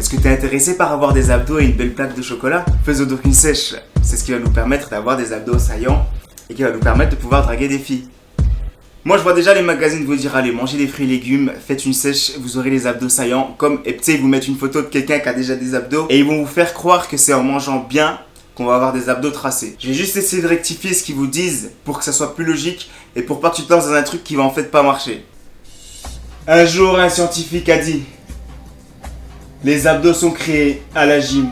Est-ce que tu es intéressé par avoir des abdos et une belle plaque de chocolat? Faisons donc une sèche. C'est ce qui va nous permettre d'avoir des abdos saillants et qui va nous permettre de pouvoir draguer des filles. Moi je vois déjà les magazines vous dire allez mangez des fruits et légumes, faites une sèche, vous aurez les abdos saillants. Comme et tu sais ils vous mettent une photo de quelqu'un qui a déjà des abdos et ils vont vous faire croire que c'est en mangeant bien qu'on va avoir des abdos tracés. Je vais juste essayer de rectifier ce qu'ils vous disent pour que ça soit plus logique et pour pas que tu te lances dans un truc qui va en fait pas marcher. Un jour un scientifique a dit: les abdos sont créés à la gym,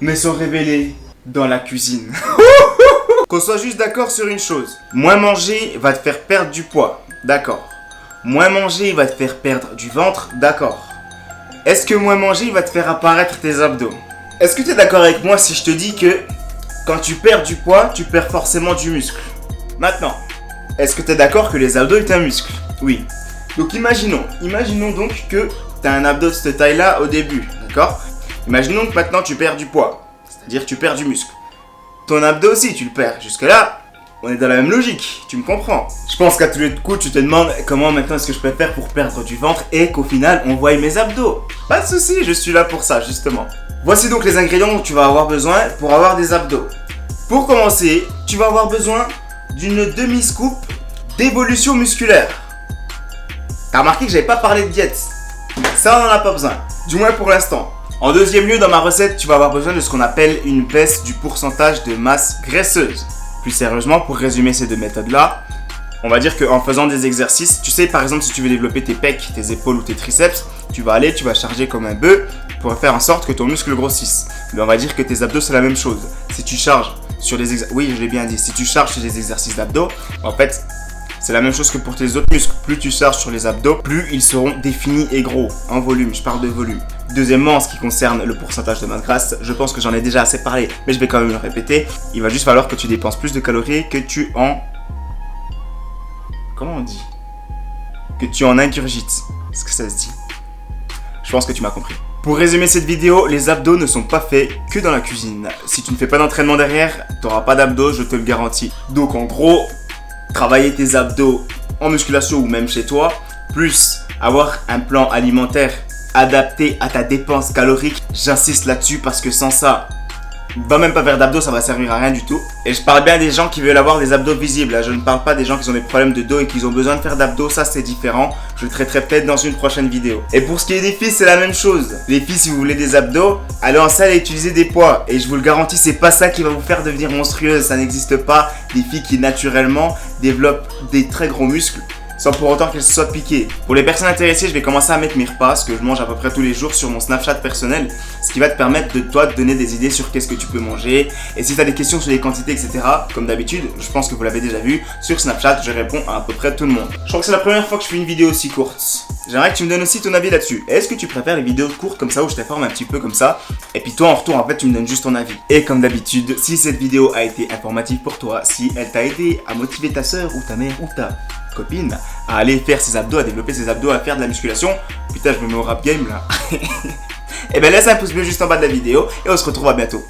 mais sont révélés dans la cuisine. Qu'on soit juste d'accord sur une chose. Moins manger va te faire perdre du poids. D'accord. Moins manger va te faire perdre du ventre. D'accord. Est-ce que moins manger va te faire apparaître tes abdos? Est-ce que tu es d'accord avec moi si je te dis que quand tu perds du poids, tu perds forcément du muscle? Maintenant, est-ce que tu es d'accord que les abdos est un muscle? Oui. Donc imaginons donc que tu as un abdo de cette taille-là au début. D'accord? Imaginons que maintenant tu perds du poids. C'est-à-dire que tu perds du muscle. Ton abdo aussi, tu le perds. Jusque-là, on est dans la même logique. Tu me comprends? Je pense qu'à tous les coups, tu te demandes comment maintenant est-ce que je peux faire pour perdre du ventre et qu'au final, on voie mes abdos. Pas de souci, je suis là pour ça, justement. Voici donc les ingrédients dont tu vas avoir besoin pour avoir des abdos. Pour commencer, tu vas avoir besoin d'une demi-scoop d'évolution musculaire. T'as remarqué que j'avais pas parlé de diète. Ça, on n'en a pas besoin. Du moins pour l'instant. En deuxième lieu, dans ma recette, tu vas avoir besoin de ce qu'on appelle une baisse du pourcentage de masse graisseuse. Plus sérieusement, pour résumer ces deux méthodes-là, on va dire qu'en faisant des exercices, tu sais par exemple si tu veux développer tes pecs, tes épaules ou tes triceps, tu vas charger comme un bœuf pour faire en sorte que ton muscle grossisse. Mais on va dire que tes abdos c'est la même chose. Si tu charges sur les exercices, oui je l'ai bien dit, si tu charges sur les exercices d'abdos, en fait c'est la même chose que pour tes autres muscles. Plus tu charges sur les abdos, plus ils seront définis et gros, en volume, je parle de volume. Deuxièmement, en ce qui concerne le pourcentage de masse grasse, je pense que j'en ai déjà assez parlé, mais je vais quand même le répéter. Il va juste falloir que tu dépenses plus de calories que tu en... Comment on dit? Que tu en ingurgites. Est-ce que ça se dit? Je pense que tu m'as compris. Pour résumer cette vidéo, les abdos ne sont pas faits que dans la cuisine. Si tu ne fais pas d'entraînement derrière, tu n'auras pas d'abdos, je te le garantis. Donc en gros, travailler tes abdos en musculation ou même chez toi, plus avoir un plan alimentaire adapté à ta dépense calorique, j'insiste là-dessus parce que sans ça, va même pas faire d'abdos, ça va servir à rien du tout. Et je parle bien des gens qui veulent avoir des abdos visibles, là. Je ne parle pas des gens qui ont des problèmes de dos et qui ont besoin de faire d'abdos, ça c'est différent. Je le traiterai peut-être dans une prochaine vidéo. Et pour ce qui est des filles, c'est la même chose. Les filles, si vous voulez des abdos, allez en salle et utilisez des poids. Et je vous le garantis, c'est pas ça qui va vous faire devenir monstrueuse, ça n'existe pas. Des filles qui naturellement développent des très gros muscles sans pour autant qu'elles se soient piquées. Pour les personnes intéressées, je vais commencer à mettre mes repas, ce que je mange à peu près tous les jours sur mon Snapchat personnel, ce qui va te permettre de toi de donner des idées sur qu'est-ce que tu peux manger. Et si tu as des questions sur les quantités, etc., comme d'habitude, je pense que vous l'avez déjà vu, sur Snapchat, je réponds à peu près tout le monde. Je crois que c'est la première fois que je fais une vidéo aussi courte. J'aimerais que tu me donnes aussi ton avis là-dessus. Est-ce que tu préfères les vidéos courtes comme ça, où je t'informe un petit peu comme ça, et puis toi en retour, en fait, tu me donnes juste ton avis. Et comme d'habitude, si cette vidéo a été informative pour toi, si elle t'a aidé à motiver ta soeur ou ta mère ou ta copine à aller faire ses abdos, à développer ses abdos, à faire de la musculation. Putain, je me mets au rap game là. Et ben laisse un pouce bleu juste en bas de la vidéo et on se retrouve à bientôt.